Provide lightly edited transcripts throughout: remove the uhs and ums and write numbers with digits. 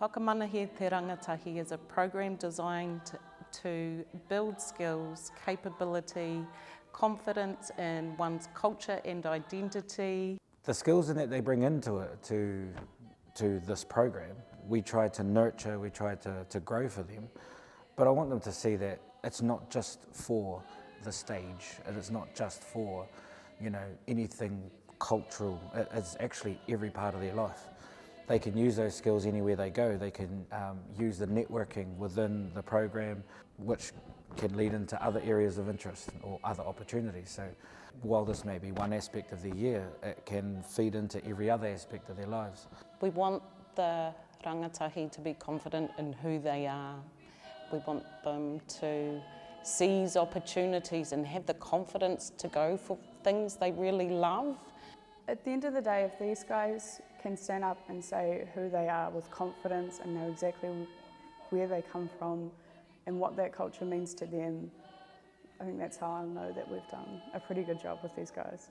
Whakamanahia Te Rangatahi is a program designed to build skills, capability, confidence in one's culture and identity. The skills that they bring into it, to this program, we try to nurture, we try to grow for them, but I want them to see that it's not just for the stage, and it's not just for, anything cultural. It's actually every part of their life. They can use those skills anywhere they go. They can use the networking within the program, which can lead into other areas of interest or other opportunities. So while this may be one aspect of the year, it can feed into every other aspect of their lives. We want the rangatahi to be confident in who they are. We want them to seize opportunities and have the confidence to go for things they really love. At the end of the day, if these guys can stand up and say who they are with confidence and know exactly where they come from and what that culture means to them, I think that's how I know that we've done a pretty good job with these guys.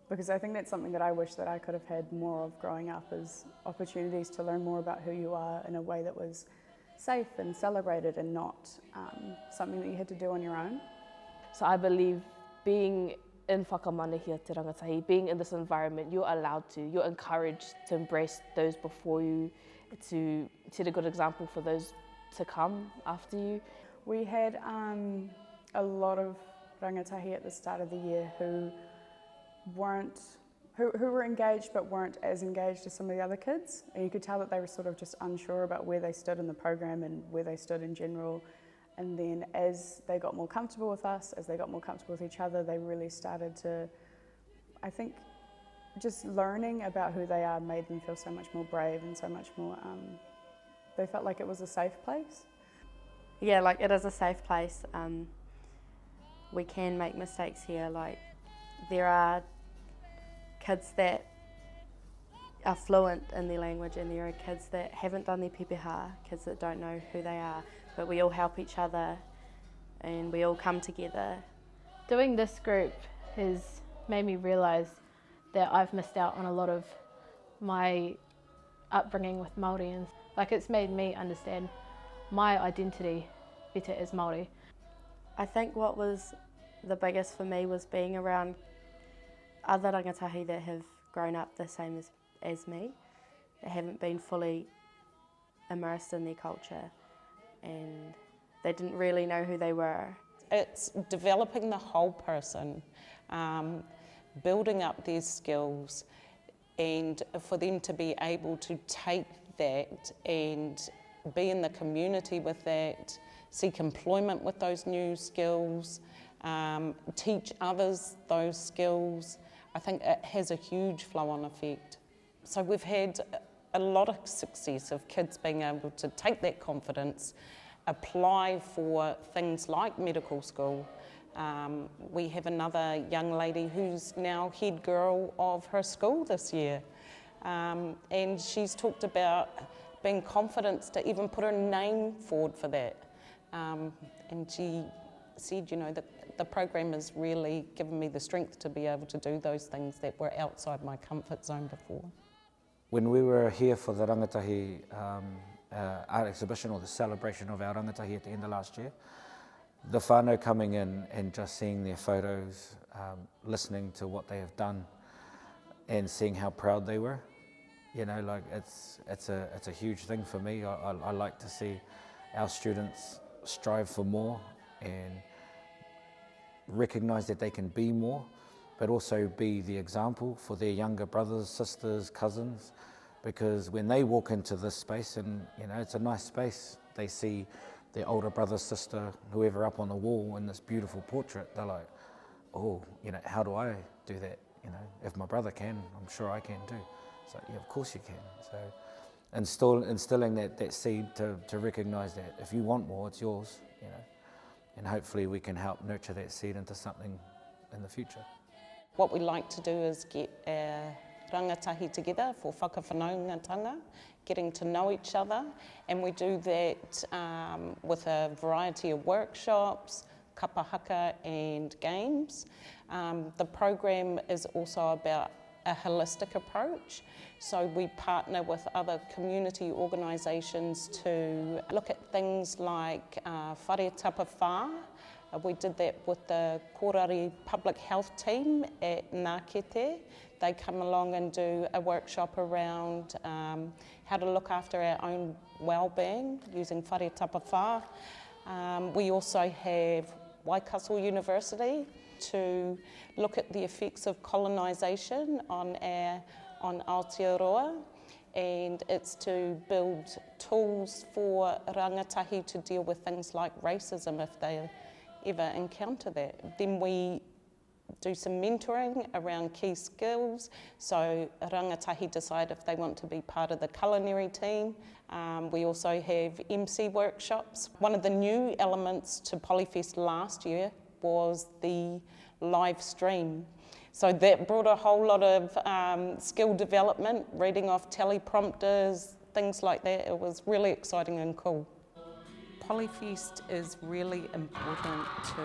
Because I think that's something that I wish that I could have had more of growing up, is opportunities to learn more about who you are in a way that was safe and celebrated and not something that you had to do on your own. So I believe being in Whakamanahia Te Rangatahi, being in this environment, you're allowed to, you're encouraged to embrace those before you, to set a good example for those to come after you. We had a lot of rangatahi at the start of the year who were engaged but weren't as engaged as some of the other kids. And you could tell that they were sort of just unsure about where they stood in the program and where they stood in general. And then as they got more comfortable with us, as they got more comfortable with each other, they really started to, I think, just learning about who they are made them feel so much more brave and so much more, they felt like it was a safe place. Yeah, like it is a safe place. We can make mistakes here. Like there are kids that are fluent in their language and there are kids that haven't done their pepeha, kids that don't know who they are, but we all help each other and we all come together. Doing this group has made me realise that I've missed out on a lot of my upbringing with Māori, and it's made me understand my identity better as Māori. I think what was the biggest for me was being around other rangatahi that have grown up the same as me, that haven't been fully immersed in their culture and they didn't really know who they were. It's developing the whole person, building up their skills, and for them to be able to take that and be in the community with that, seek employment with those new skills, teach others those skills. I think it has a huge flow-on effect. So we've had a lot of success of kids being able to take that confidence, apply for things like medical school. We have another young lady who's now head girl of her school this year. And she's talked about being confident to even put her name forward for that. And she said, that the program has really given me the strength to be able to do those things that were outside my comfort zone before. When we were here for the rangatahi art exhibition, or the celebration of our rangatahi at the end of last year, the whānau coming in and just seeing their photos, listening to what they have done and seeing how proud they were, it's a huge thing for me. I like to see our students strive for more and recognise that they can be more, but also be the example for their younger brothers, sisters, cousins, because when they walk into this space, and it's a nice space, they see their older brother, sister, whoever up on the wall in this beautiful portrait, they're like, oh, how do I do that? If my brother can, I'm sure I can too. So yeah, of course you can. So instilling that seed to recognise that if you want more, it's yours, and hopefully we can help nurture that seed into something in the future. What we like to do is get our rangatahi together for whakawhanaungatanga, getting to know each other, and we do that with a variety of workshops, kapahaka and games. The program is also about a holistic approach. So we partner with other community organisations to look at things like whare tapa whā. We did that with the Kōrari Public Health team at Ngākete. They come along and do a workshop around how to look after our own well-being using whare tapa whā. We also have Waikato University to look at the effects of colonisation on Aotearoa, and it's to build tools for rangatahi to deal with things like racism if they ever encounter that. Then we do some mentoring around key skills, so rangatahi decide if they want to be part of the culinary team. We also have MC workshops. One of the new elements to Polyfest last year was the live stream. So that brought a whole lot of skill development, reading off teleprompters, things like that. It was really exciting and cool. Polyfest is really important to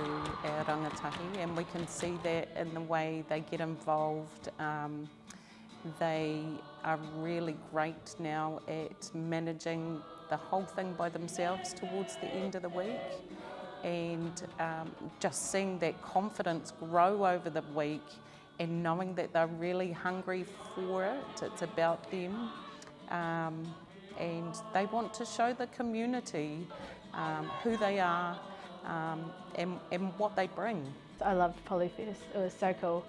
our rangatahi, and we can see that in the way they get involved. They are really great now at managing the whole thing by themselves towards the end of the week, and just seeing that confidence grow over the week and knowing that they're really hungry for it. It's about them, and they want to show the community who they are and what they bring. I loved Polyfest, it was so cool.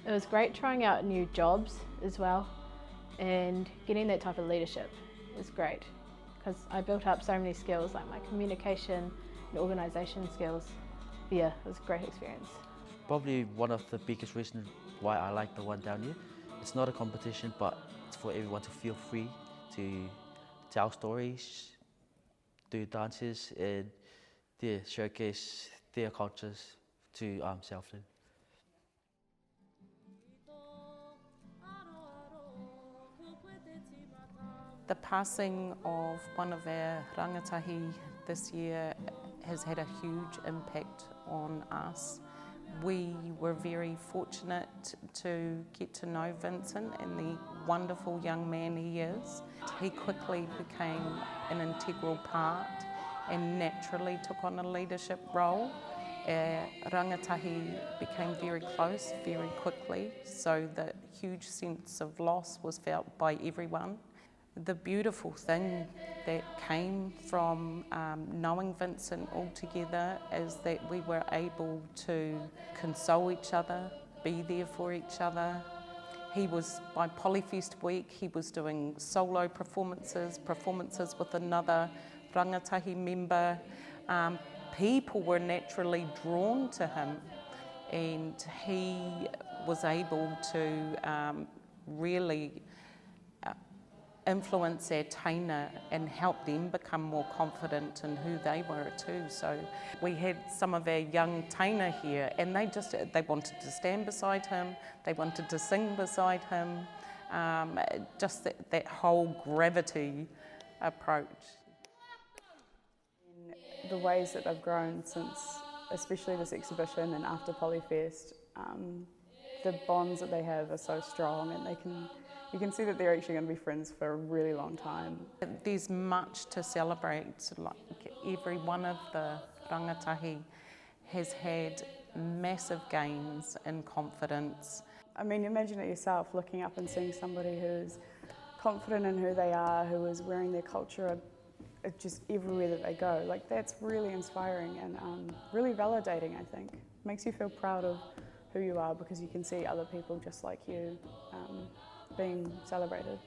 It was great trying out new jobs as well, and getting that type of leadership was great because I built up so many skills like my communication and organisation skills. But yeah, it was a great experience. Probably one of the biggest reasons why I like the one down here. It's not a competition, but it's for everyone to feel free to tell stories, do dances, and showcase their cultures to self-learn. The passing of one of our rangatahi this year has had a huge impact on us. We were very fortunate to get to know Vincent and the wonderful young man he is. He quickly became an integral part and naturally took on a leadership role. Our rangatahi became very close very quickly, so the huge sense of loss was felt by everyone. The beautiful thing that came from knowing Vincent all together is that we were able to console each other, be there for each other. He was, by Polyfest week, he was doing solo performances with another rangatahi member. People were naturally drawn to him, and he was able to really influence their taina and help them become more confident in who they were too. So we had some of our young taina here, and they wanted to stand beside him, they wanted to sing beside him, just that whole gravity approach. In the ways that they've grown since, especially this exhibition and after Polyfest, the bonds that they have are so strong, and you can see that they're actually going to be friends for a really long time. There's much to celebrate. Like every one of the rangatahi has had massive gains in confidence. I mean, imagine it yourself, looking up and seeing somebody who's confident in who they are, who is wearing their culture just everywhere that they go. Like, that's really inspiring and really validating, I think. Makes you feel proud of who you are because you can see other people just like you being celebrated.